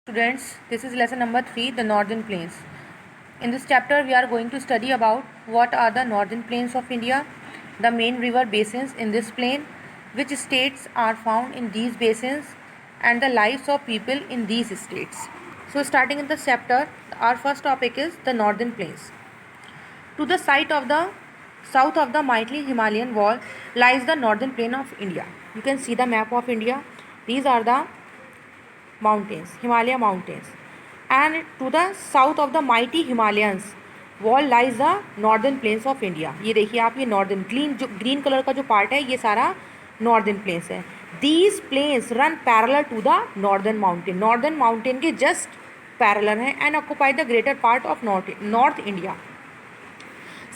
Students, this is lesson number 3, the Northern Plains. In this chapter, we are going to study about what are the Northern Plains of India, the main river basins in this plain, which states are found in these basins, and the lives of people in these states. So, starting in the chapter, our first topic is the Northern Plains. To the south of the mighty Himalayan wall lies the Northern Plain of India. You can see the map of India. These are the mountains, Himalaya mountains, and to the south of the mighty Himalayans wall lies the northern plains of India. ये देखिए आप, ये northern green colour का जो part है ये सारा northern plains है. These plains run parallel to the northern mountain के जस्ट पैरेलल हैं and occupy the greater part of north India.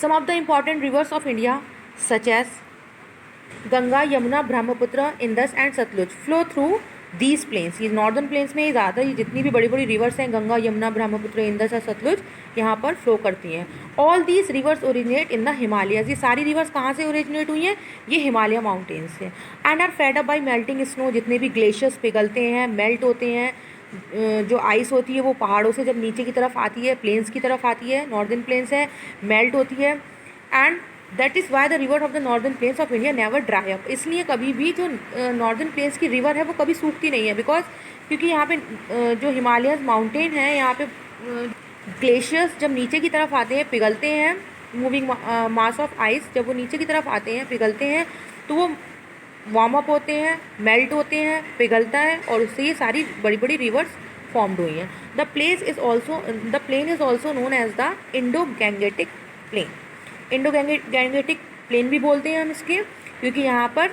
Some of the important rivers of India such as Ganga, Yamuna, Brahmaputra, Indus and Sutlej flow through these plains. ये northern plains में ही ज़्यादा, ये जितनी भी बड़ी बड़ी रिवर्स हैं, गंगा, यमुना, ब्रह्मपुत्र, इंदस और सतलुज, यहाँ पर फ्लो करती हैं. All these rivers originate in the Himalayas. ये सारी रिवर्स कहाँ से ओरिजिनेट हुई हैं? ये हिमालय माउंटेन्स से. And are fed up by melting snow. जितने भी ग्लेशियर्स पिघलते हैं, मेल्ट होते हैं, जो आइस होती है वो पहाड़ों से जब नीचे की तरफ आती है, प्लेन्स की तरफ आती है, नॉर्दर्न प्लेन्स है, मेल्ट होती है. And that is why the river of the northern planes of India never dry up. इसलिए कभी भी जो नॉर्दर्न प्लेन्स की रिवर है वो कभी सूखती नहीं है. क्योंकि यहाँ पे जो हिमालयन माउंटेन है, यहाँ पे ग्लेशियर्स जब नीचे की तरफ आते हैं, पिघलते हैं, मूविंग मास ऑफ आइस जब वो नीचे की तरफ आते हैं, पिघलते हैं, तो वो वार्म अप होते हैं, मेल्ट होते हैं, पिघलता है, और उससे ये सारी बड़ी बड़ी रिवर्स फॉर्म्ड हुई हैं. The plain is also known as the Indo Gangetic plain. Indo Gangetic plain भी बोलते हैं हम इसके, क्योंकि यहाँ पर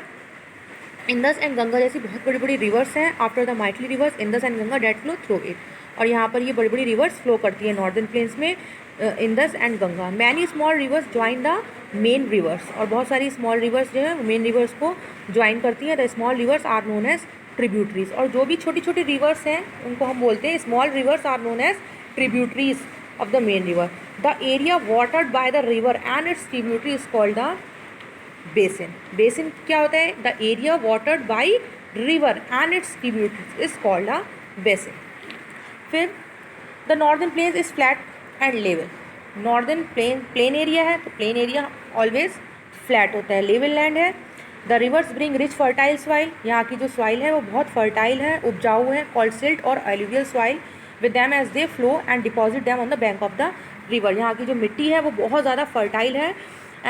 इंदस एंड गंगा जैसी बहुत बड़ी बड़ी रिवर्स हैं. After the mighty rivers Indus and Ganga that flow through it. और यहाँ पर ये बड़ी बड़ी रिवर्स फ्लो करती है नॉर्दर्न प्लेन्स में, Indus and Ganga. Many small reverse join the main rivers. और बहुत सारी स्मॉल रिवर्स जो है मेन रिवर्स को ज्वाइन करती हैं. The small rivers are known as tributaries. और जो भी छोटी छोटी रिवर्स हैं उनको हम बोलते हैं small rivers are known as tributaries of the main river. The area watered by the river and its tributary is called the basin. Basin क्या होता है? The area watered by river and its tributaries is called a basin. फिर the northern plains is flat and level. Northern plain area है, तो plain area always flat होता है, level land है. The rivers bring rich fertile soil. यहाँ की जो soil है वो बहुत fertile है, उपजाऊ है, called silt और alluvial soil. with them as they flow and deposit them on the bank of the river. यहाँ की जो मिट्टी है वो बहुत ज़्यादा फर्टाइल है,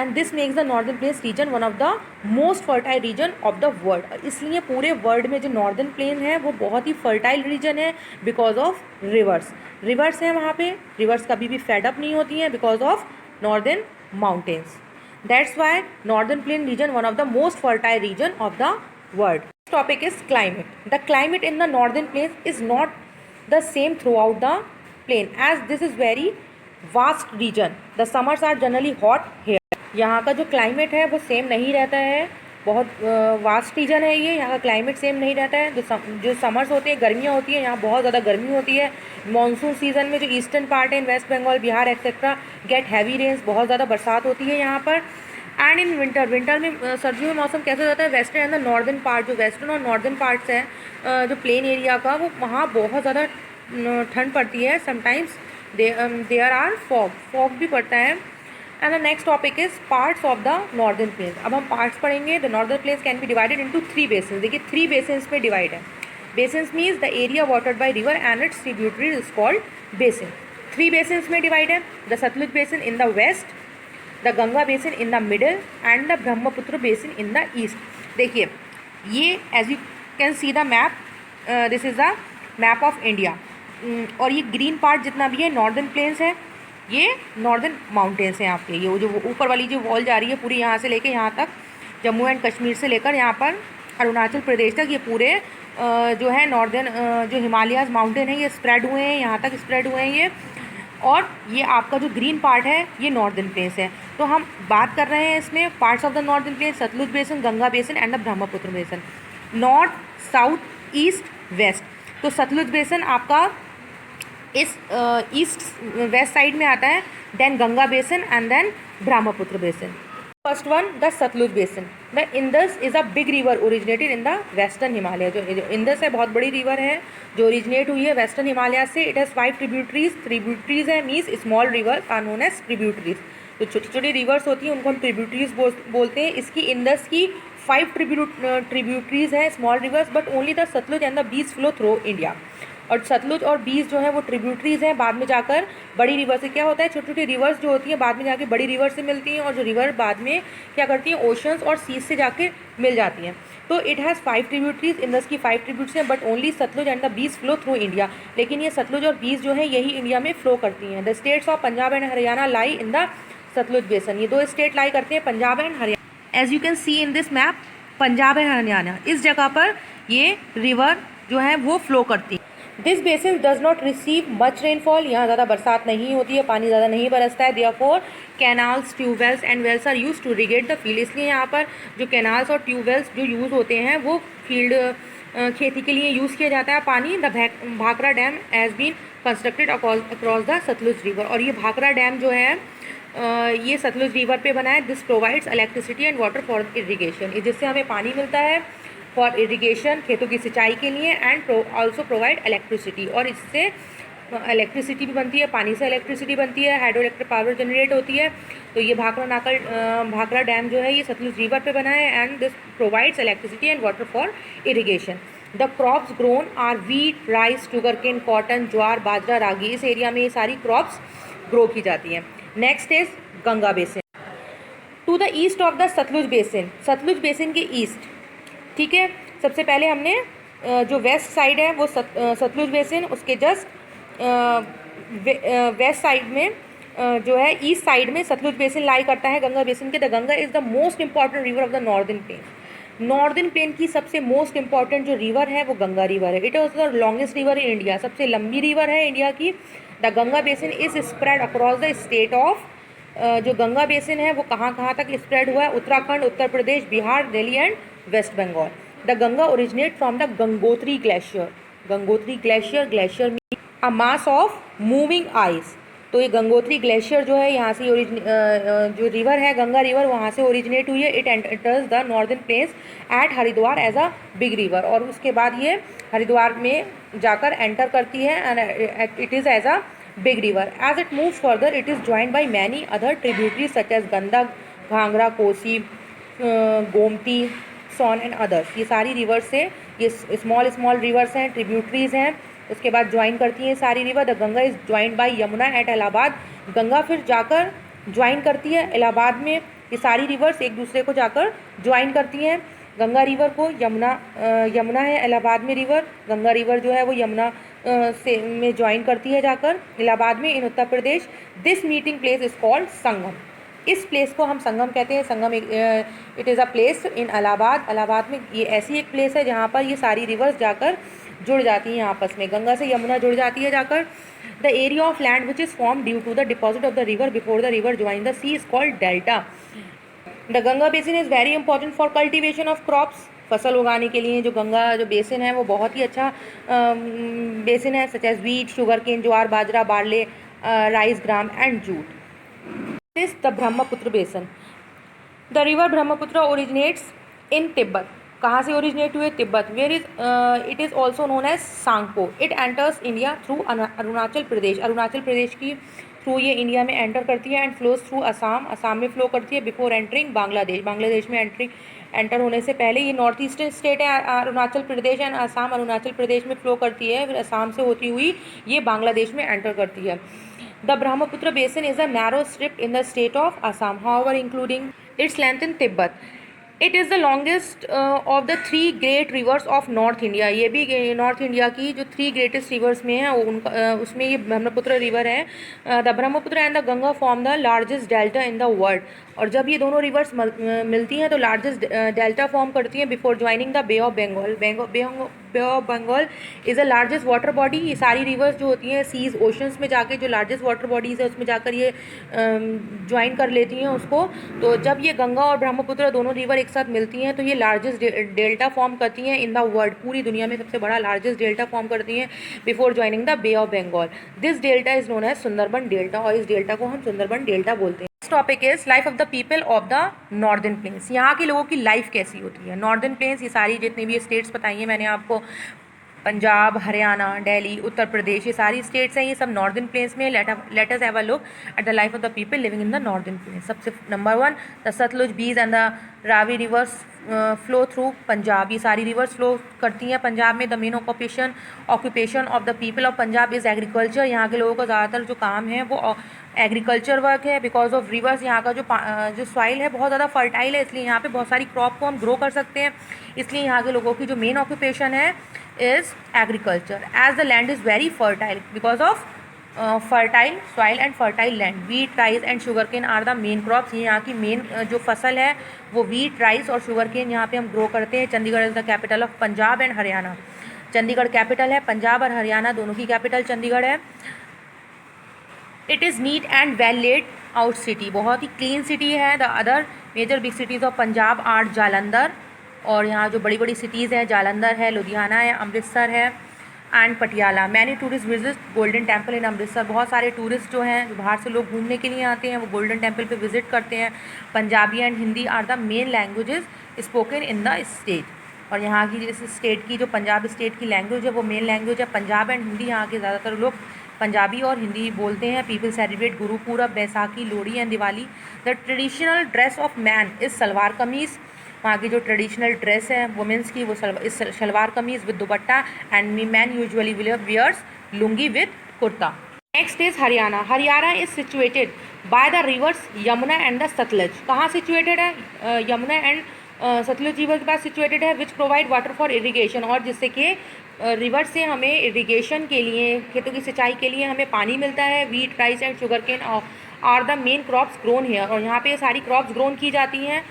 and this makes the northern plains region one of the most fertile region of the world. इसलिए पूरे वर्ल्ड में जो नॉर्दर्न प्लेन है वो बहुत ही फर्टाइल रीजन है बिकॉज ऑफ रिवर्स हैं वहाँ पे. रिवर्स कभी भी फेड अप नहीं होती हैं because of northern mountains. That's why northern plain region one of the most fertile reason of the world. Topic is climate. The climate in the northern planes is not the same throughout the plain as this is very vast region. The summers are generally hot here. यहाँ का जो climate है वो same नहीं रहता है, बहुत vast reason है ये. यहाँ का क्लाइमेट सेम नहीं रहता है. जो समर्स होते हैं, गर्मियाँ होती हैं, यहाँ बहुत ज़्यादा गर्मी होती है. मानसून सीजन में जो ईस्टर्न पार्ट है, waste Bengal, Bihar etcetera, get heavy rains, बहुत ज़्यादा बरसात होती है यहाँ पर. एंड इन विंटर में सर्दियों में मौसम कैसे होता है? Western and the northern part, जो वेस्टर्न और नॉर्दर्न पार्ट्स हैं जो प्लेन एरिया का, वो वहाँ बहुत ज़्यादा ठंड पड़ती है. समटाइम्स देयर आर फॉग भी पड़ता है. And the next topic is parts of the northern plains. अब हम पार्ट्स पढ़ेंगे. The northern plains can be divided into 3 basins. देखिए 3 बेसिन्स में डिवाइड है. Basins means the area watered by river and its tributaries is called basin. 3 basins में divide है. The Sutlej basin in the west, the Ganga basin in the middle and the Brahmaputra basin in the east. देखिए ये as you can see the map, this is the map of India. और ये green part जितना भी है northern plains है, ये northern mountains हैं आपके. ये जो ऊपर वाली जो वॉल जा रही है पूरी यहाँ से लेके यहाँ तक, जम्मू एंड कश्मीर से लेकर यहाँ पर अरुणाचल प्रदेश तक, ये पूरे जो है नॉर्दर्न जो हिमालयाज माउंटेन है ये स्प्रेड हुए हैं, यहाँ तक स्प्रेड हुए हैं ये. और ये आपका जो ग्रीन पार्ट है ये नॉर्दर्न प्लेन्स है. तो हम बात कर रहे हैं इसमें parts of the northern plains: Sutlej basin, Ganga basin and the Brahmaputra basin. North, south, east, west. तो सतलुज बेसिन आपका इस ईस्ट वेस्ट साइड में आता है, then Ganga basin and then Brahmaputra basin. First one the Sutlej basin. The Indus is a big river originated in the western Himalaya. जो इंदस है बहुत बड़ी रिवर है जो ओरिजिनेट हुई है वेस्टर्न हिमालय से। इट हैज़ 5 ट्रिब्यूटरीज है, means small river are known as tributaries. जो छोटी छोटी रिवर्स होती हैं उनको हम ट्रिब्यूटरीज बोलते हैं। इसकी इंदस की 5 ट्रिब्यूटरीज हैं, small rivers, but only the Sutlej and the Beas flow through India. और सतलुज और बीस जो है वो ट्रिब्यूटरीज हैं, बाद में जाकर बड़ी रिवर से क्या होता है, छोटी छोटी रिवर्स जो होती हैं बाद में जाके बड़ी रिवर से मिलती हैं, और जो रिवर बाद में क्या करती हैं, ओशंस और सीज से जाके मिल जाती हैं। तो इट हैज़ 5 ट्रिब्यूटरीज, इंदस की 5 ट्रिब्यूटरीज हैं, but only Sutlej and the Beas flow through India. लेकिन ये सतलुज और बीस जो है यही इंडिया में फ्लो करती हैं। The states of Punjab and Haryana lie in the Sutlej basin. ये 2 स्टेट लाई करते हैं, Punjab and Haryana. As you can see in this map, Punjab and Haryana, इस जगह पर ये रिवर जो है वो फ्लो करती है। This basin does not receive much rainfall. यहाँ ज़्यादा बरसात नहीं होती है, पानी ज़्यादा नहीं बरसता है। Therefore canals, tubewells and wells are use to irrigate the field. इसलिए यहाँ पर जो कैनाल्स और ट्यूबवेल्स जो यूज़ होते हैं वो फील्ड खेती के लिए यूज़ किया जाता है पानी। The Bhakra dam has been constructed across the Sutlej river. और ये भाखरा डैम जो है ये सतलुज रिवर पे बना है। This provides electricity and water for irrigation. जिससे हमें पानी मिलता है फॉर इरीगेशन, खेतों की सिंचाई के लिए, एंड ऑल्सो प्रोवाइड इलेक्ट्रिसिटी। और इससे इलेक्ट्रिसिटी भी बनती है, पानी से इलेक्ट्रिसिटी बनती है, हाइड्रो इलेक्ट्रिक पावर जनरेट होती है। तो ये भाखरा डैम जो है ये सतलुज रिवर पे बना है, and this provides electricity and water for irrigation. The crops grown are wheat, rice, sugarcane, cotton, jowar, bajra, ragi. इस एरिया में ये सारी क्रॉप्स ग्रो की जाती हैं। Next is Ganga basin. To the east of the Sutlej basin, Sutlej basin के ईस्ट, ठीक है। सबसे पहले हमने जो वेस्ट साइड है वो सतलुज बेसिन, उसके जस्ट वेस्ट साइड में जो है ईस्ट साइड में सतलुज बेसिन लाई करता है गंगा बेसिन के। The Ganga is the most important river of the northern plain. Northern plain की सबसे मोस्ट इंपॉर्टेंट जो रिवर है वो गंगा रिवर है। It is the longest river in India, सबसे लंबी रिवर है इंडिया की। The Ganga basin is spread across the state of, जो गंगा बेसिन है वो कहाँ कहाँ तक स्प्रेड हुआ है, Uttarakhand, Uttar Pradesh, Bihar, Delhi and waste Bengal. The Ganga originate from the Gangotri glacier. Gangotri glacier mean a mass of moving ice. तो ये गंगोत्री ग्लेशियर जो है यहाँ से जो रिवर है गंगा रिवर वहाँ से ओरिजिनेट हुई है। It enters the northern plains at Haridwar as a big river. और उसके बाद ये हरिद्वार में जाकर एंटर करती है, and it is as a big river. As it moves further, it is joined by many other tributaries such as Gandak, Ghangra, Kosi, Gomti, Son and others. ये सारी रिवर्स से, ये स्मॉल रिवर्स हैं, tributaries हैं। उसके बाद join करती हैं सारी river. The Ganga is joined by Yamuna at Allahabad. Ganga फिर जाकर ज्वाइन करती है इलाहाबाद में। ये सारी रिवर्स एक दूसरे को जाकर ज्वाइन करती हैं गंगा रिवर को। यमुना है इलाहाबाद में रिवर, गंगा रिवर जो है वो यमुना से में ज्वाइन करती है जाकर इलाहाबाद में in Uttar Pradesh. This meeting place is called Sangam. इस प्लेस को हम संगम कहते हैं। Sangam it is a place in Allahabad में। ये ऐसी एक प्लेस है जहाँ पर ये सारी रिवर्स जाकर जुड़ जाती हैं आपस में। गंगा से यमुना जुड़ जाती है जाकर। The area of land which is form due to the deposit of the river before the river join the sea is called delta. The Ganga basin is very important for cultivation of crops. फसल उगाने के लिए जो गंगा जो basin है वो बहुत ही अच्छा बेसिन है, such as wheat, sugar cane, jowar, bajra, barley, rice, gram and jute. Is the Brahmaputra basin. The river Brahmaputra originates in Tibet. कहाँ से ओरिजिनेट हुए? Tibet. Where is it is also known as Tsangpo. It enters India through Arunachal Pradesh. Arunachal Pradesh की through ये India में enter करती है, and flows through Assam में flow करती है बिफोर एंटरिंग बांग्लादेश। बांग्लादेश में एंटर होने से पहले ये नॉर्थ ईस्टर्न स्टेट है अरुणाचल प्रदेश, एंड असम अरुणाचल प्रदेश में फ्लो करती है, फिर असम से होती हुई ये बांग्लादेश में एंटर करती है। The Brahmaputra basin is a narrow strip in the state of Assam, however including its length in Tibet. It is the longest of the 3 great reverse of north India. ये भी नॉर्थ इंडिया की जो 3 ग्रेटेस्ट रिवर्स में है उनका उसमें ये ब्रह्मपुत्र रिवर है। The Brahmaputra and the Ganga form the largest delta in the world. और जब ये दोनों रिवर्स मिलती हैं तो लार्जेस्ट डेल्टा फॉर्म करती हैं before joining the Bay of Bengal. Bay of Bengal is the largest water body. ये सारी रिवर्स जो होती हैं सीज ओशंस में जाके जो लार्जेस्ट वाटर बॉडीज़ है उसमें जाकर ये ज्वाइन कर लेती हैं उसको। तो जब ये गंगा और ब्रह्मपुत्र दोनों रिवर एक साथ मिलती हैं तो ये लार्जेस्ट डेल्टा फॉर्म करती हैं इन द वर्ल्ड। पूरी दुनिया में सबसे बड़ा लार्जेस्ट डेल्टा फॉर्म करती हैं before joining the Bay of Bengal. This delta is known as Sundarban delta, और इस डेल्टा को हम सुंदरबन डेल्टा बोलते हैं। Topic is life of the people of the northern plains. यहाँ के लोगों की लाइफ कैसी होती है। नॉर्दर्न प्लेन्स, ये सारी जितनी भी स्टेट्स बताई हैं मैंने आपको, पंजाब, हरियाणा, दिल्ली, उत्तर प्रदेश, ये सारी स्टेट्स हैं, ये सब नॉर्दर्न प्लेन्स में। Let us have a look at the life of the people living in the northern planes. सबसे नंबर 1, द सतलुज, बीज and the Ravi reverse flow through Punjab. ये सारी रिवर्स फ्लो करती हैं पंजाब में। The main occupation of the people of Punjab is agriculture. यहाँ के लोगों का ज़्यादातर जो काम है वो एग्रीकल्चर वर्क है। बिकॉज ऑफ रिवर्स, यहाँ का जो सॉइल है बहुत ज़्यादा फर्टाइल है, इसलिए यहाँ पे बहुत सारी क्रॉप को हम ग्रो कर सकते हैं। इसलिए यहाँ के लोगों की जो मेन ऑक्यूपेशन है is agriculture, as the land is very fertile because of fertile soil and fertile land. Wheat, rice and sugarcane are the main crops. ये यहाँ की मेन जो फसल है वो wheat, rice और sugarcane यहाँ पे हम ग्रो करते हैं। Chandigarh is the capital of Punjab and Haryana. Chandigarh capital है, पंजाब और हरियाणा दोनों की कैपिटल चंडीगढ़ है। It is neat and well laid out city, बहुत ही क्लीन सिटी है। The other major big cities of Punjab are Jalandhar, और यहाँ जो बड़ी बड़ी सिटीज़ हैं जालंधर है, लुधियाना है, अमृतसर है and Patiala. Many tourist visit golden temple in Amritsar. बहुत सारे टूरिस्ट जो हैं, जो बाहर से लोग घूमने के लिए आते हैं, वो गोल्डन टेम्पल पे विजिट करते हैं। Punjabi and Hindi are the main languages spoken in the state. और यहाँ की इस स्टेट की जो पंजाब स्टेट की लैंग्वेज है वो मेन लैंग्वेज है पंजाब एंड हिंदी। यहाँ के ज़्यादातर लोग पंजाबी और हिंदी बोलते हैं। People celebrate Gurpurab, Baisakhi, Lohri and Diwali. The traditional dress of man is salwar kameez. वहाँ की जो ट्रेडिशनल ड्रेस है वुमेंस की वो shalwar kameez with dupatta, and man usually wears lungi with kurta. Next is Haryana. Haryana is situated by the rivers Yamuna and the Sutlej. कहाँ सिचुएटेड है? यमुना एंड सतलुज रिवर के पास सिचुएटेड है, which provide water for irrigation. और जिससे कि रिवर से हमें इरीगेशन के लिए, खेतों की सिंचाई के लिए हमें पानी मिलता है। Wheat, rice and sugar cane are the main crops grown here. और यहाँ पे सारी क्रॉप्स ग्रोन की जाती हैं,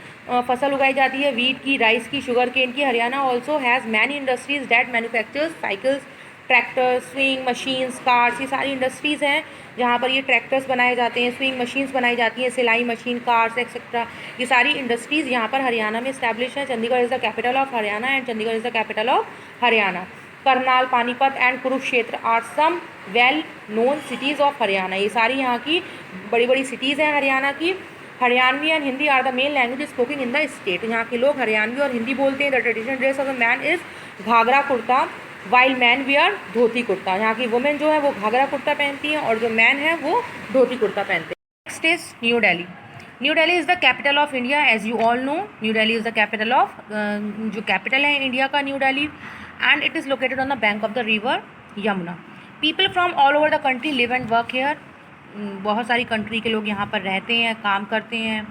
फसल उगाई जाती है, वीट की, राइस की, शुगर केन की। Haryana also has many industries that manufactures cycles, tractors, sewing machines, cars. ये सारी इंडस्ट्रीज़ हैं जहाँ पर ये ट्रैक्टर्स बनाए जाते हैं, स्विंग मशीन्स बनाई जाती हैं, सिलाई मशीन, कार्स एक्सेट्रा। ये सारी इंडस्ट्रीज़ यहाँ पर हरियाणा में इस्टेब्लिश हैं। Chandigarh is the capital of Haryana and Chandigarh is the capital of Haryana. Karnal, Panipat and Kurukshetra are some well known cities of Haryana. ये सारी यहाँ की बड़ी बड़ी सिटीज़ हैं हरियाणा की। Haryanvi and Hindi are the main language spoken in the state. यहाँ के लोग हरियाणवी और हिंदी बोलते हैं। The traditional dress of the man is ghagra kurta while man wear dhoti kurta. यहाँ की वुमेन जो है वो घाघरा कुर्ता पहनती हैं और जो मैन है वो धोती कुर्ता पहनते हैं। Next is New Delhi. New Delhi is the capital of India, as you all know. New Delhi is the capital of, जो कैपिटल है इंडिया का, New Delhi, and it is located on the bank of the river Yamuna. People from all over the country live and work here. बहुत सारी country के लोग यहाँ पर रहते हैं, काम करते हैं।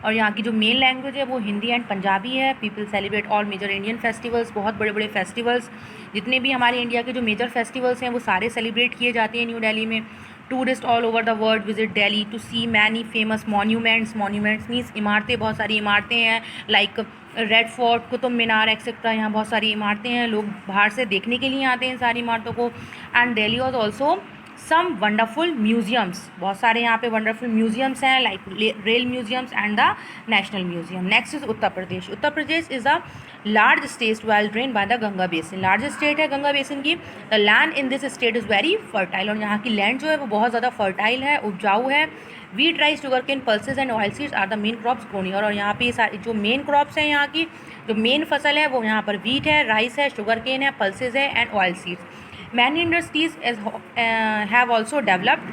और यहाँ की जो मेन लैंग्वेज है वो हिंदी एंड पंजाबी है। People celebrate all major Indian festivals. बहुत बड़े बड़े फेस्टिवल्स, जितने भी हमारे इंडिया के जो मेजर फेस्टिवल्स हैं वो सारे सेलिब्रेट किए जाते हैं न्यू दिल्ली में। Tourist all over the world visit Delhi to see many famous monuments. Monuments means इमारतें, बहुत सारी इमारतें हैं, like Red Fort, Qutub Minar etcetera. यहाँ बहुत सारी इमारतें हैं, लोग बाहर से देखने के लिए आते हैं सारी इमारतों को। And Delhi was also some wonderful museums. बहुत सारे यहाँ पे वंडरफुल म्यूजियम्स हैं, like rail museums and the National Museum. Next is Uttar Pradesh. Uttar Pradesh is a large state well drain by the Ganga basin. Large state है गंगा बेसिन की। The land in this state is very fertile. और यहाँ की land जो है वो बहुत ज़्यादा फर्टाइल है, उपजाऊ है। Wheat, rice, sugar cane, pulses and oil seeds are the main crops grown here. और यहाँ पे सारी जो मेन क्रॉप्स हैं, यहाँ की जो मेन फसल है वो यहाँ पर वीट है, राइस है, शुगर केन है, पल्सेज है and oil seeds. Many industries have also developed.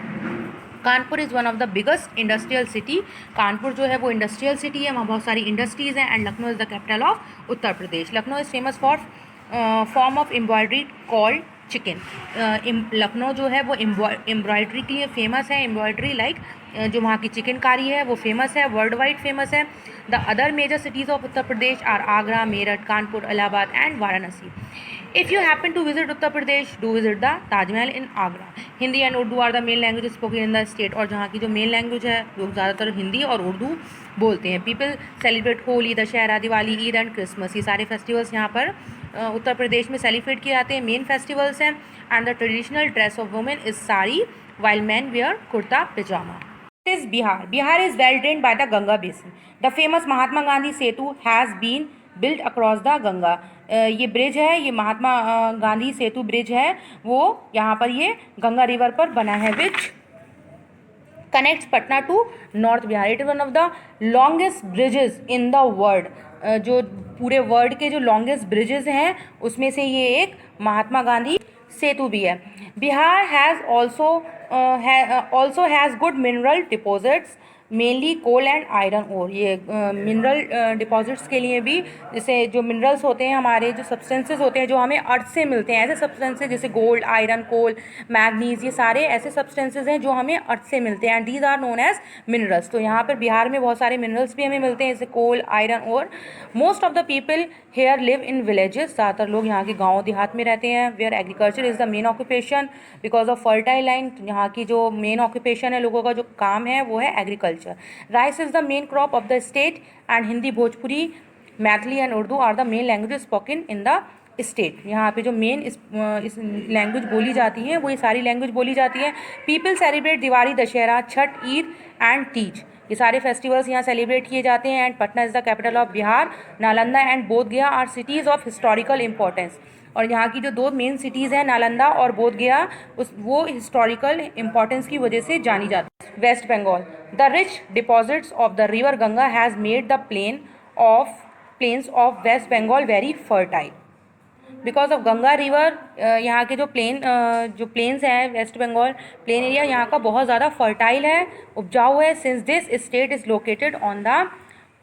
Kanpur is one of the biggest industrial city. Kanpur जो है वो इंडस्ट्रियल सिटी है, वहाँ बहुत सारी इंडस्ट्रीज़ हैं। And Lucknow is the capital of Uttar Pradesh. Lucknow is famous for form of embroidery called chicken. Lucknow जो है वो एम्ब्रॉयडरी के लिए फेमस है। एम्ब्रॉयडरी लाइक जो वहाँ की चिकनकारी है वो फेमस है, वर्ल्ड वाइड फेमस है। The other major cities of Uttar Pradesh are Agra, Meerut, Kanpur, Allahabad and Varanasi. If you happen to visit Uttar Pradesh, do visit the Taj Mahal in Agra. Hindi and Urdu are the main languages spoken in the state. और जहाँ की जो main language है लोग ज़्यादातर हिंदी और उर्दू बोलते हैं। People celebrate Holi, Dussehra, Diwali, Eid and Christmas. ये सारे फेस्टिवल्स यहाँ पर उत्तर प्रदेश में सेलिब्रेट किए जाते हैं, मेन फेस्टिवल्स हैं। And the traditional dress of women is sari while man wear kurta pajama. Is Bihar. Bihar is well drained by the Ganga basin. The famous Mahatma Gandhi Setu has been built across the Ganga. ये ब्रिज है, ये महात्मा गांधी सेतु ब्रिज है, वो यहाँ पर ये गंगा रिवर पर बना है, विच connects Patna to North Bihar. It is one of the longest bridges in the world. जो पूरे वर्ल्ड के जो लॉन्गेस्ट ब्रिजेस हैं उसमें से ये एक महात्मा गांधी सेतु भी है. Bihar has also has good mineral deposits, mainly coal and iron ore. ये मिनरल डिपॉजिट्स के लिए भी, जैसे जो मिनरल्स होते हैं हमारे, जो सब्सटेंसेस होते हैं जो हमें अर्थ से मिलते हैं, ऐसे सब्सटेंसेस जैसे गोल्ड, आयरन, कोल, मैग्नीज, ये सारे ऐसे सब्सटेंसेस हैं जो हमें अर्थ से मिलते हैं, and these are known as minerals. तो यहाँ पर बिहार में बहुत सारे मिनरल्स भी हमें मिलते हैं, जैसे coal, iron ore. Most of the people here live in villages. ज़्यादातर लोग यहाँ के गाँव देहात में रहते हैं. Where agriculture is the main occupation because of fertile land. यहाँ की जो मेन ऑक्यूपेशन है, लोगों का जो काम है वो है agriculture. Rice is the main crop of the state, and Hindi, Bhojpuri, Maithili and Urdu are the main languages spoken in the state. यहाँ पे जो मेन इस लैंग्वेज बोली जाती हैं वो ये सारी लैंग्वेज बोली जाती हैं. People celebrate Diwali, Dussehra, Chhath, Eid and Teej. ये सारे फेस्टिवल्स यहाँ सेलिब्रेट किए जाते हैं. And Patna is the capital of Bihar. Nalanda and Bodh Gaya are cities of historical importance. और यहाँ की जो दो मेन सिटीज़ हैं, नालंदा और बोध गया, वो हिस्टोरिकल इम्पोर्टेंस की वजह से जानी जाती है. Waste Bengal. The rich deposits of the river Ganga has made the plains of waste Bengal very fertile. Because of Ganga river, यहाँ के जो प्लेन्स हैं, वेस्ट बंगाल प्लेन एरिया, यहाँ का बहुत ज़्यादा फर्टाइल है, उपजाऊ है. Since this state is located on the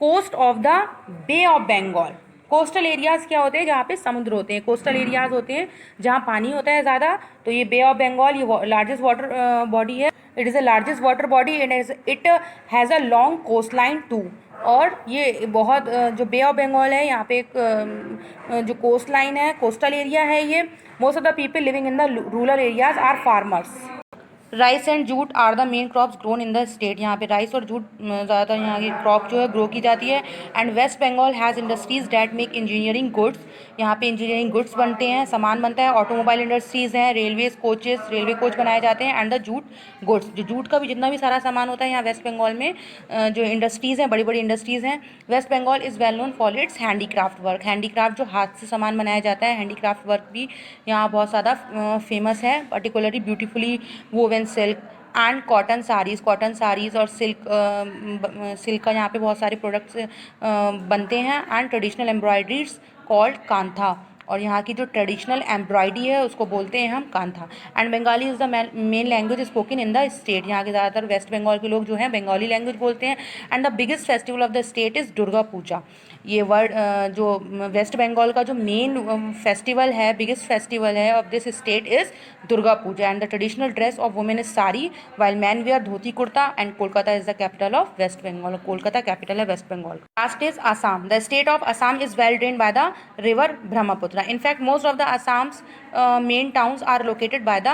coast of the Bay of Bengal. Coastal areas क्या होते हैं? जहाँ पे समुद्र होते हैं. कोस्टल एरियाज़ होते हैं जहाँ पानी होता है ज़्यादा. तो ये बे ऑफ बंगाल ये लार्जेस्ट वाटर बॉडी है. It is the largest water body and it has a long coast line too. और ये बहुत जो बे ऑफ बंगाल है, यहाँ पे एक जो कोस्ट लाइन है, कोस्टल एरिया है ये. Most of the people living in the rural areas are farmers. Rice and jute are the main crops grown in the state. यहाँ पे राइस और जूट ज़्यादातर यहाँ की क्रॉप जो है ग्रो की जाती है. And waste Bengal has industries that make engineering goods. यहाँ पे इंजीनियरिंग गुड्स बनते हैं, सामान बनता है. ऑटोमोबाइल इंडस्ट्रीज़ हैं, रेलवेज कोचेस, रेलवे कोच बनाए जाते हैं. एंड द जूट गुड्स, जो जूट का भी जितना भी सारा सामान होता है यहाँ वेस्ट बंगाल में जो इंडस्ट्रीज़ हैं, बड़ी बड़ी इंडस्ट्रीज़ हैं. West Bengal is well known for its handicraft work. Handicraft जो हाथ से सामान बनाया जाता है, हैंडीक्राफ्ट वर्क भी यहाँ बहुत ज़्यादा फेमस है. Particularly beautifully woven silk and cotton saris और सिल्क का यहाँ पे बहुत सारे प्रोडक्ट्स बनते हैं. And traditional embroideries called kantha. और यहाँ की जो ट्रेडिशनल एम्ब्रॉयडरी है उसको बोलते हैं हम kantha. And Bengali is the main language spoken in the state. यहाँ के ज़्यादातर वेस्ट बंगाल के लोग जो हैं बंगाली लैंग्वेज बोलते हैं. And the biggest festival of the state is Durga Puja. ये वर्ड जो वेस्ट बंगाल का जो मेन फेस्टिवल है, बिगेस्ट फेस्टिवल है of this state is Durga Puja. And the traditional dress of women is sari while man wear dhoti kurta. And Kolkata is the capital of waste Bengal. Kolkata capital है waste Bengal. Last is Assam. The state of Assam is well drained by the river Brahmaputra. In fact, most of the Assam's main towns are located by the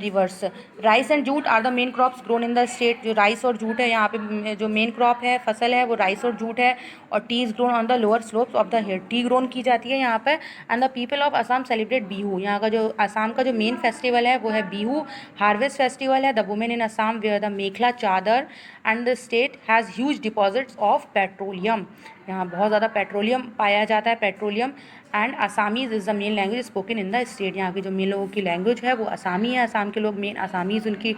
rivers. Rice and jute are the main crops grown in the state. जो rice और jute है, यहाँ पे जो main crop है, फसल है, वो राइस और जूट है. और T is grown on the lower slopes of the hill. T grown की जाती है यहाँ पर. And the people of Assam celebrate Bihu. यहाँ का जो असम का जो मेन फेस्टिवल है वो है बिहू. हार्वेस्ट फेस्टिवल है. The women in Assam wear the mekhela chador. And the state has huge deposits of petroleum. यहाँ बहुत ज़्यादा पेट्रोलियम पाया जाता है, petroleum. And Assamese is the main language spoken in the state. यहाँ की जो मेन लोगों की लैंग्वेज है वो असामी है. असम के लोग मेन असामीज़ उनकी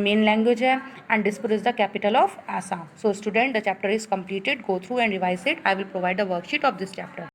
मेन लैंग्वेज है. And Dispur is the capital of Assam. So student, the chapter is completed. Go through and revise it. I will provide the worksheet of this chapter.